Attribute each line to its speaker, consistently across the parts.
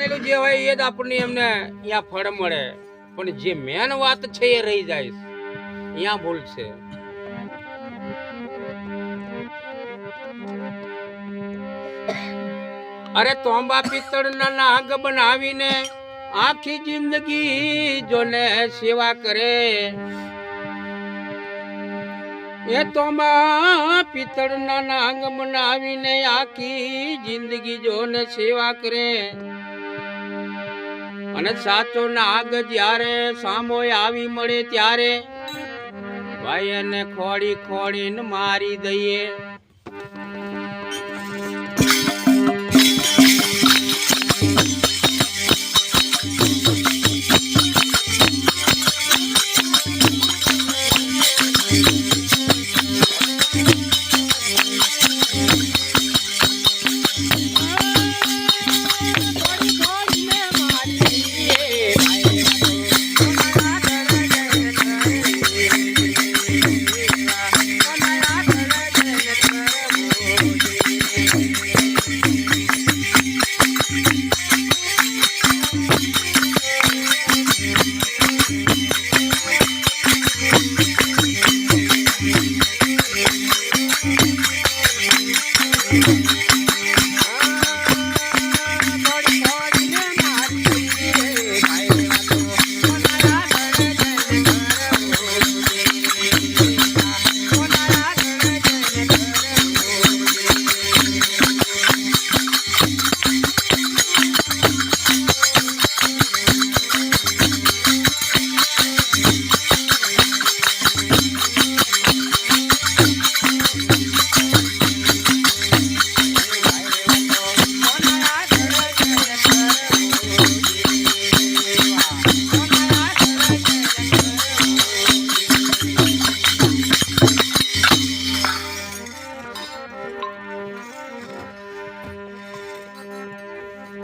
Speaker 1: માનેલું જે હોય એ જ આપણને એમને અહીંયા ફળ મળે, પણ જે મેન વાત છે એ રહી જાય, અહીંયા ભૂલ છે. અરે તોંબા પિત્તળના નાગ બનાવીને આખી જિંદગી જોને સેવા કરે, એ તોંબા પિત્તળના નાગ બનાવીને આખી જિંદગી જોને સેવા કરે, અને સાચો નાગ જ્યારે સામો આવી મળે ત્યારે ભાઈ એને ખોડી ખોડીને મારી દઈએ.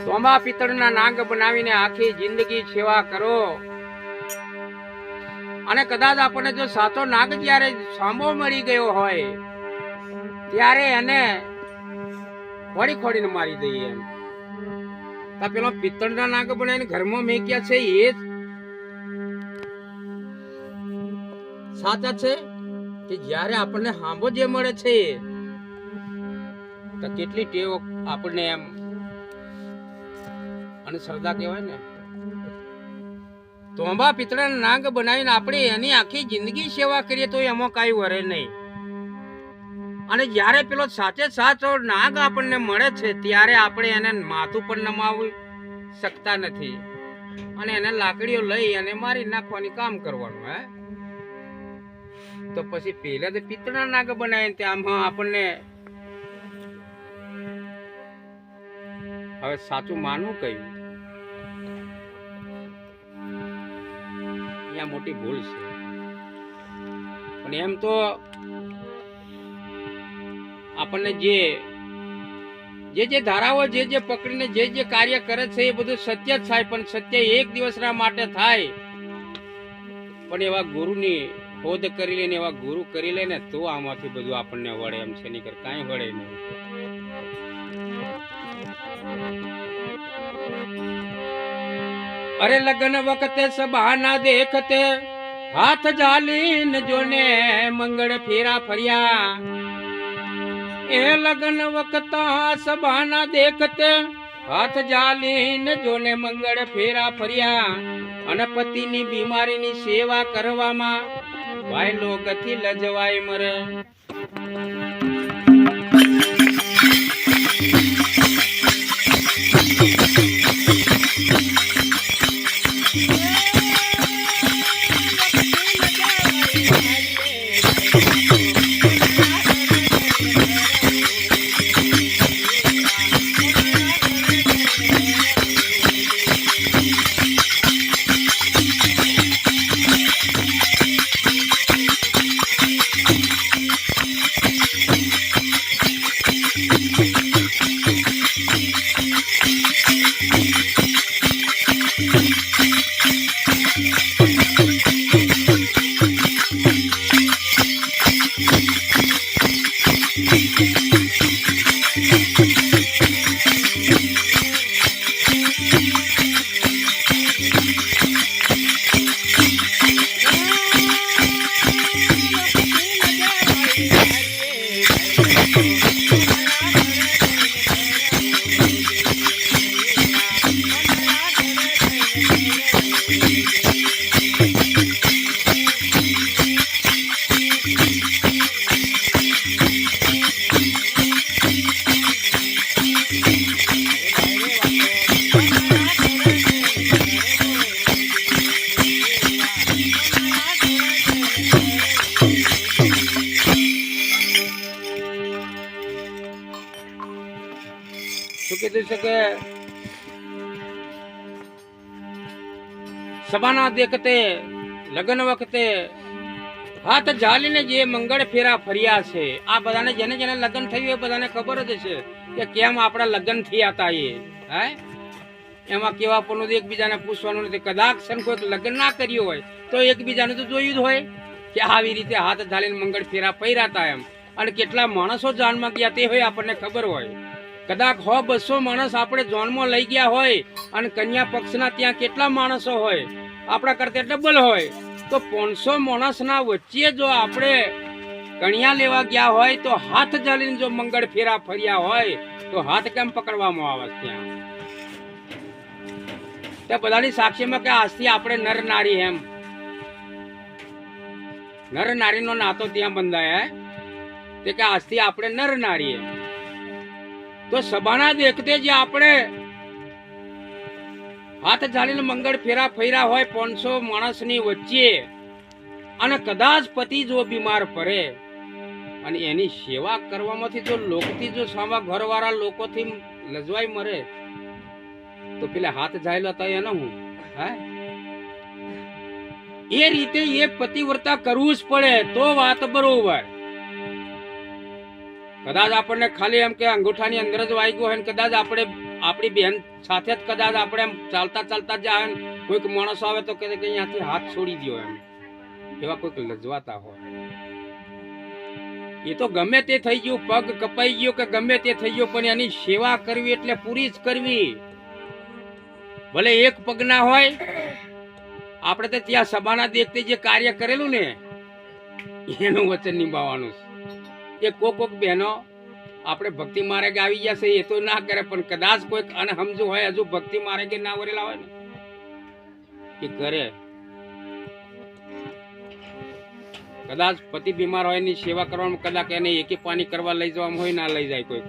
Speaker 1: તોંબા પિત્તળના નાગ બનાવીને આખી જિંદગી સેવા કરો, અને કદાચ આપણને જો સાચો નાગ જ્યારે સામો મળી ગયો હોય ત્યારે એને ખોડી ખોડીને મારી દઈએ. એમ તો પેલો પિત્તળના નાગ બનાવીને ઘરમાં મેક્યા છે એ જ સાચા છે કે જ્યારે આપણને હાંભો જે મળે છે તો કેટલી ટેવ આપણને એમ અને શ્રદ્ધા કહેવાય ને. તોંબા પિત્તળના નાગ બનાવીને આપણે એની આખી જિંદગી સેવા કરીએ તો એમાં કાંઈ વરે નહીં, અને જ્યારે પેલો સાચે સાચો નાગ આપણને મળે છે ત્યારે આપણે એને માથું પણ નમાવી શકતા નથી, અને એને લાકડીઓ લઈ અને મારી નાખવાની કામ કરવાનું. હે તો પછી પહેલા તો પિત્તળના નાગ બનાવીને ત્યાં આપણને હવે સાચું માનવું કયું, અહીંયા મોટી ભૂલ છે. પણ એમ તો આપણને જે ધારાઓ જે પકડીને જે કાર્ય કરે છે એ બધું સત્ય જ થાય, પણ સત્ય એક દિવસના માટે થાય, પણ એવા ગુરુની શોધ કરી લે ને એવા ગુરુ કરી લે ને તો આમાંથી બધું આપણને વળે એમ છે, નહીં કર કાંઈ વળે નહીં. અરે લગ્ન વખતે સભાના દેખતે હાથ જાલીને જોને મંગળ ફેરા ફર્યા, એ લગ્ન વખતા સભાના દેખતે હાથ જાલીને જોને મંગળ ફેરા ફર્યા, અને પતિની બીમારીની સેવા કરવામાં ભાઈ લોગથી લજવાય મરે. છે કે સભાના દેખતે લગ્ન વખતે હાથ ઝાલીને જે મંગળ ફેરા ફર્યા છે, આ બધાને જેને જેને લગ્ન થયું એ બધાને ખબર જ છે કે કેમ આપણા લગ્ન થયા હતા. હે એમાં કેવા પણ એકબીજાને પૂછવાનું નથી. કદાચ કોઈક લગ્ન ના કર્યું હોય તો એકબીજાને તો જોયું જ હોય કે આવી રીતે હાથ ઝાલીને મંગળ ફેરા ફર્યા હતા એમ. અને કેટલા માણસો જાનમાં ગયા તે હોય આપણને ખબર હોય. કદાચ 100-200 માણસ આપણે જોનમાં લઈ ગયા હોય અને કન્યા પક્ષના ત્યાં કેટલા માણસો હોય, આપણા કરતા ડબલ હોય, તો 500 માણસના વચ્ચે જો આપણે કન્યા લેવા ગયા હોય તો હાથ ઝાલીને જો મંગળ ફેરા ફર્યા હોય તો હાથ કેમ પકડવામાં આવે ત્યાં? તે બધાની સાક્ષીમાં કે આજથી આપણે નર નારી એમ નર નારીનો નાતો ત્યાં બંધાય તે કે આજથી આપણે નર નારી એમ. તો સભાના દેખતે જે આપણે હાથ ઝાલીને મંગળ ફેરા ફર્યા હોય 500 માણસની વચ્ચે, અને કદાચ પતિ જો બીમાર પડે અને એની સેવા કરવામાંથી જો લોકથી જો સામા ઘરવાળા લોકોથી લજવાઈ મરે તો પેલા હાથ ઝાલેલા હતા એનો હું એ રીતે એ પતિવ્રતા કરવું જ પડે તો વાત બરોબર. કદાચ આપણને ખાલી એમ કે અંગૂઠાની અંદર જ વાગ્યું હોય ને કદાચ આપણે આપણી બહેન સાથે જ કદાચ આપણે એમ ચાલતા ચાલતા જાય ને કોઈક માણસ આવે તો કે અહીંયાથી હાથ છોડી દો એમ, એવા કોઈક લજવાતા હોય. એ તો ગમે તે થઈ ગયું, પગ કપાઈ ગયો કે ગમે તે થઈ ગયો, પણ એની સેવા કરવી એટલે પૂરી જ કરવી. ભલે એક પગ ના હોય, આપણે તો ત્યાં સભાના દેખતે જે કાર્ય કરેલું ને એનું વચન નિભાવવાનું છે. એ કોક બહેનો આપણે ભક્તિ માર્ગે આવી જશે એ તો ના કરે, પણ કદાચ કોઈક અનહમજુ હોય હજુ ભક્તિ માર્ગે ના વરેલા હોય ને એ કરે. કદાચ પતિ બીમાર હોય એની સેવા કરવામાં કદાચ એને એકી પાણી કરવા લઈ જવામાં હોય ના લઈ જાય કોઈ,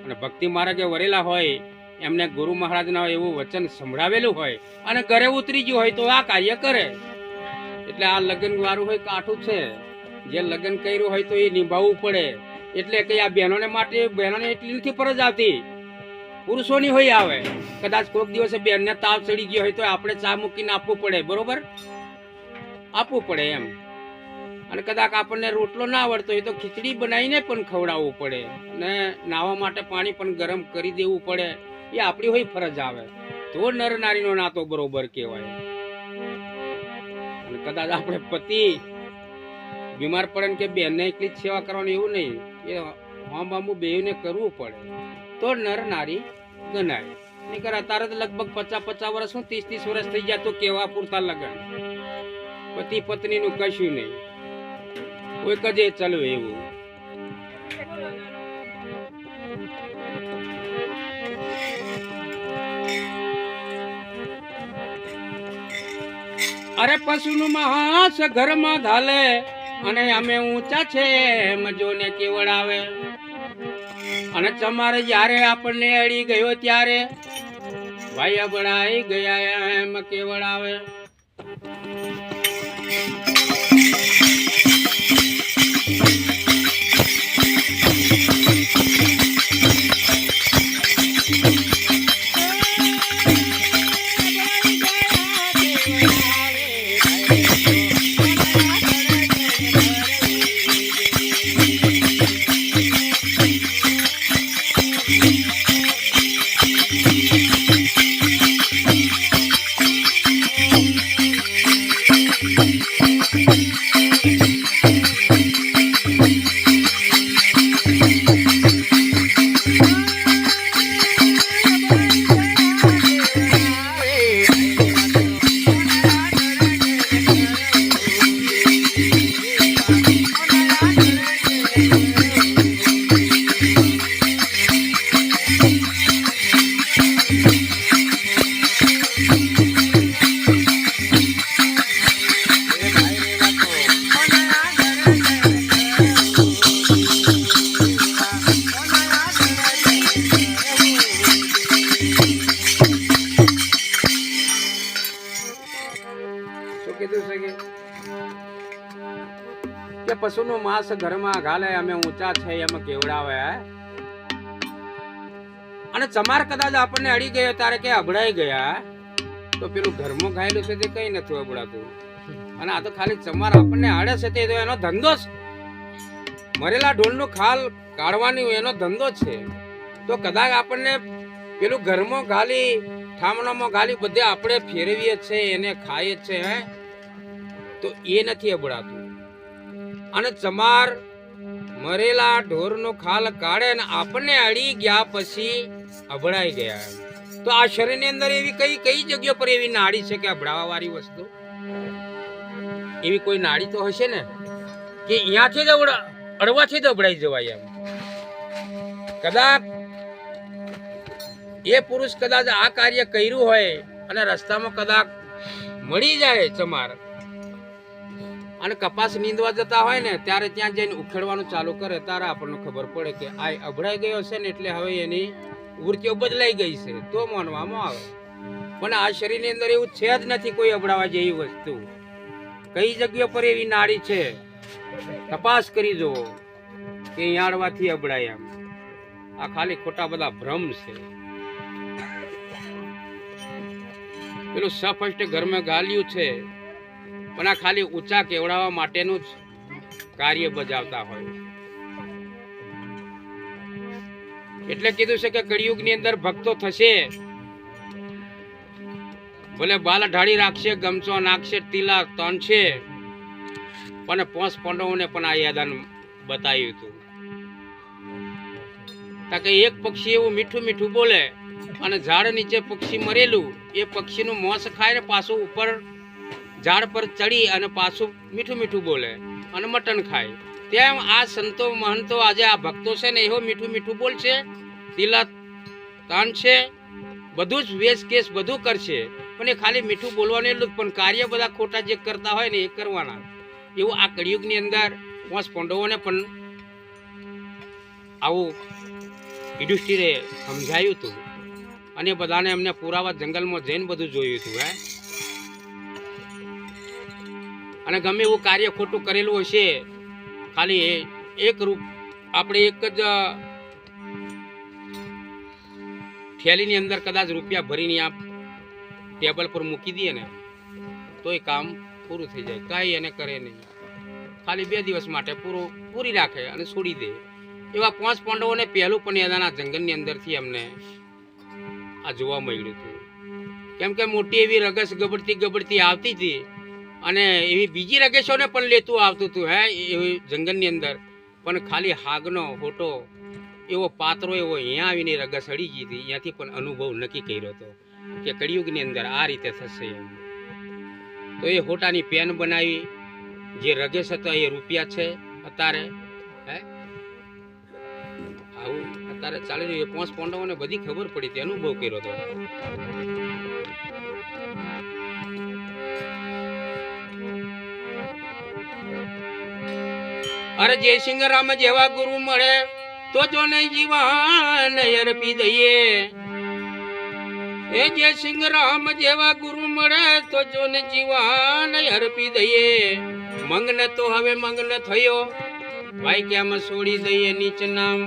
Speaker 1: અને ભક્તિ માર્ગે વરેલા હોય એમને ગુરુ મહારાજના એવું વચન સંભળાવેલું હોય અને ઘરે ઉતરી ગયું હોય તો આ કાર્ય કરે. એટલે આ લગ્ન વાળું હોય કાઠું છે, જે લગ્ન કર્યું હોય તો એ નિભાવવું પડે. એટલે કે આ બહેનોને માટે બહેનોને એટલી નથી ફરજ આવતી, પુરુષોની હોય આવે. કદાચ કોઈક દિવસે બહેનને તાવ ચડી ગયો હોય તો આપણે ચા મૂકીને આપવું પડે, બરોબર આપવું પડે એમ. અને કદાચ આપણને રોટલો ના આવડતો હોય તો ખીચડી બનાવીને પણ ખવડાવવું પડે, અને નાવા માટે પાણી પણ ગરમ કરી દેવું પડે. એ આપણી હોય ફરજ આવે તો નર નારીનો નાતો બરોબર કહેવાય. અને કદાચ આપણે પતિ બીમાર પડે ને કે બેનને એકલી જ સેવા કરવાની એવું નહીં, એ બાંબુ બેને કરવું પડે તો નર નારી ગણાય. નહીંતર અત્યારે તો લગભગ 50-50 વર્ષ 30-30 વર્ષ થઈ જાય તો કેવા પૂરતા લગન, પતિ પત્નીનું કશું નહીં, કોઈક જ ચાલુ એવું. અરે પશુનું માંસ ઘરમાં ધાલે અને અમે ઊંચા છે મજોને કેવડાવે, અને તમારે જ્યારે આપણને અડી ગયો ત્યારે ભાઈ બળાઈ ગયા એમ કેવડાવે. પશુનું માંસ ઘરમાં ઘાલે અમે ઊંચા છે એમ કેવડાવે. અને ચમાર કદાચ આપણને અડી ગયો ત્યારે કે અભડાઈ ગયા તો પેલું ઘરમાં ખાયેલું છે તે કઈ નથી અભડાતું. અને આ તો ખાલી ચમાર આપણને આડે છે તે તો એનો ધંધો છે. મરેલા ઢોલનું ખાલ કાઢવાની એનો ધંધો છે. તો કદાચ આપણને પેલું ઘરમાં ગાલી ઠામણામાં ગાલી બધે આપણે ફેરવીએ છે એને ખાઈએ છે હે તો એ નથી અભડાતું. અને ચમાર મરેલા ઢોરનો ખાલ કાઢે ને આપણને અડી ગયા પછી અભડાઈ ગયા. તો આ શરીરની અંદર એવી કઈ જગ્યા પર એવી નાડી છે કે અભડાવા વાળી વસ્તુ? એવી કોઈ નાડી તો હશે ને કે અહીંયાથી જ અડવાથી જ અભડાઈ જવાય. એમ કદાચ એ પુરુષ કદાચ આ કાર્ય કર્યું હોય અને રસ્તામાં કદાચ મળી જાય ચમાર અને કપાસ નીંદવા જતા હોય ને ત્યારે ત્યાં જઈને ઉખેડવાનું ચાલુ કરે ત્યારે આપણને ખબર પડે કે આ અભડાઈ ગયો છે ને એટલે હવે એની વૃત્તિઓ બદલાઈ ગઈ છે તો માનવામાં આવે. પણ આ શરીરની અંદર એવું છે જ નથી કોઈ અભડાવા જેવી વસ્તુ. કઈ જગ્યા પર એવી નાડી છે તપાસ કરી જુઓ કે અહીંયા અડવાથી અભડાય. એમ આ ખાલી ખોટા બધા ભ્રમ છે. પેલું સફસ્ટ ઘરમાં ગાલ્યું છે પણ આ ખાલી ઊંચા કેવડાવવા માટેનું જ કાર્ય બજાવતા હોય. એટલે કીધું છે કે કળિયુગની અંદર ભક્તો થશે ભલે બાલ ઢાળી રાખશે ગમચો નાખશે ટીલા તણશે પણ 5 પાંડવોને પણ આ યાદાન બતાવ્યું હતું કે એક પક્ષી એવું મીઠું મીઠું બોલે અને ઝાડ નીચે પક્ષી મરેલું એ પક્ષીનું મોસ ખાય ને પાછું ઉપર ઝાડ પર ચડી અને પાછું મીઠું મીઠું બોલે અને મટન ખાય. તેમ આ સંતો મહંતો આજે આ ભક્તો છે ને એવો મીઠું મીઠું બોલશે તિલા તાણશે બધું જ વેશ કેસ બધું કરશે પણ એ ખાલી મીઠું બોલવાનું એટલું જ પણ કાર્ય બધા ખોટા જે કરતા હોય ને એ કરવાના. એવું આ કળિયુગની અંદર 5 પાંડવોને પણ આવું યુધિષ્ઠિરે સમજાયું હતું અને બધાને એમને પુરાવા જંગલમાં જઈને બધું જોયું હતું. અને ગમે એવું કાર્ય ખોટું કરેલું હશે ખાલી એક રૂપ આપણે એક જ થેલીની અંદર કદાચ રૂપિયા ભરીને આ ટેબલ પર મૂકી દઈએ ને તો એ કામ પૂરું થઈ જાય. કાંઈ એને કરે નહીં, ખાલી 2 દિવસ માટે પૂરી રાખે અને છોડી દે. એવા 5 પાંડવોને પહેલું પણ યાદાના જંગલની અંદરથી અમને આ જોવા મળ્યું હતું. કેમ કે મોટી એવી રગસ ગબડતી આવતી હતી અને એવી બીજી રગેશોને પણ લેતું આવતું હતું એવી જંગલની અંદર. પણ ખાલી હાગનો હોટો એવો પાત્રો એવો અહીંયા આવીને રગસ અડી ગઈ હતી. અહીંયાથી પણ અનુભવ નક્કી કર્યો હતો કે કળિયુગની અંદર આ રીતે થશે એમ. તો એ હોટાની પેન બનાવી જે રગેશ હતો એ રૂપિયા છે અત્યારે આવું અત્યારે ચાલી રહ્યું. 5 પાંડવોને બધી ખબર પડી હતી, અનુભવ કર્યો હતો. અરે જય સિંહ રામ જેવા ગુરુ મળે તો જો નહીં જીવન અર્પી દઈએ. એ જય સિંહ રામ જેવા ગુરુ મળે તો જો ને જીવન અર્પી દઈએ. મંગન તો હવે મંગન થયો ભાઈ કેમ છોડી દઈએ નીચ નામ.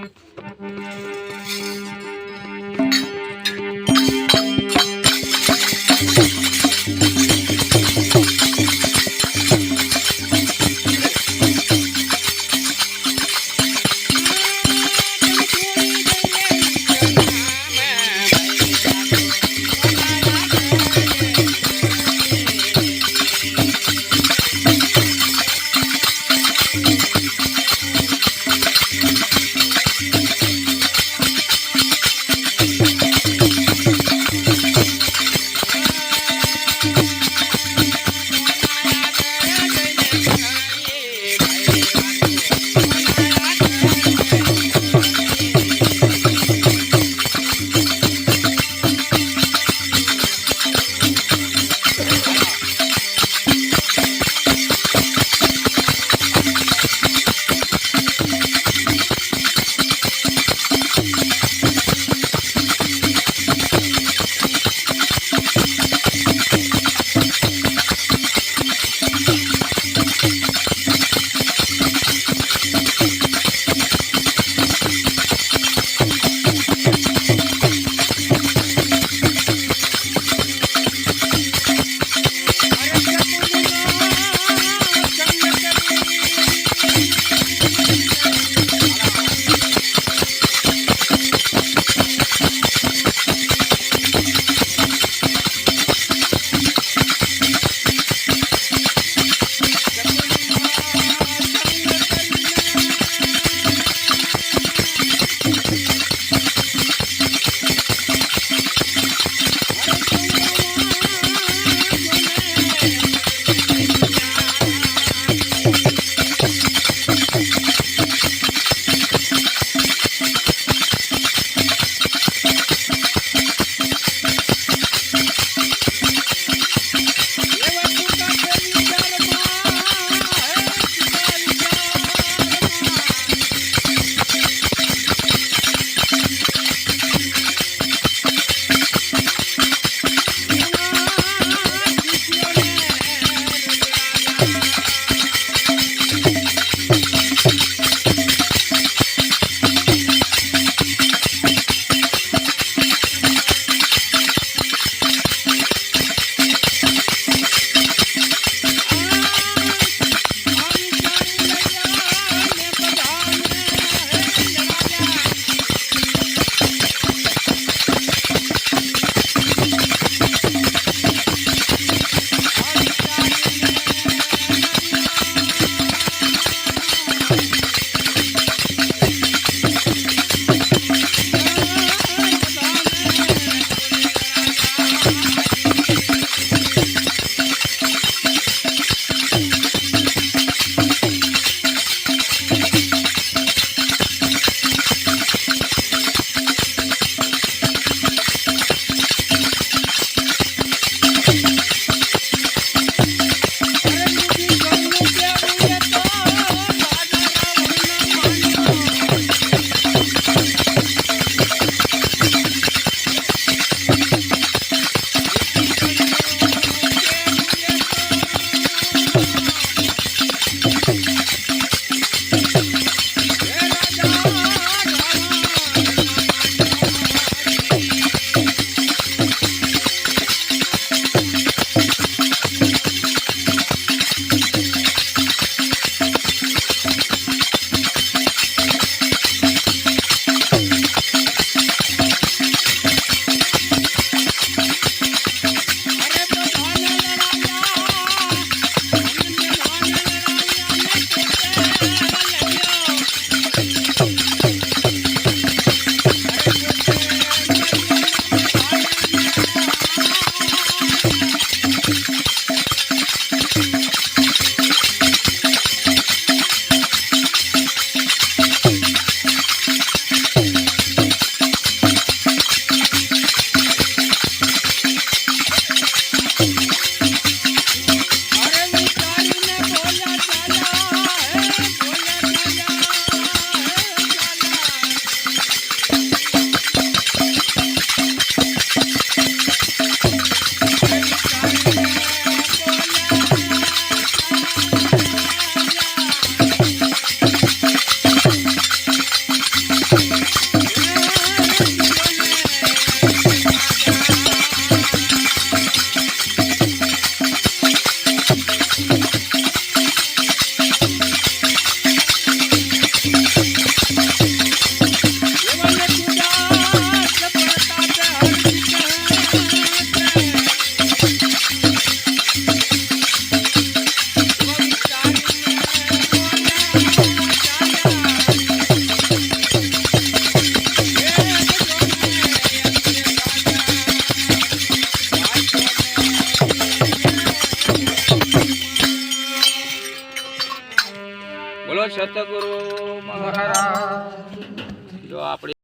Speaker 1: બોલો સતગુરુ મહારાજ. જો આપણી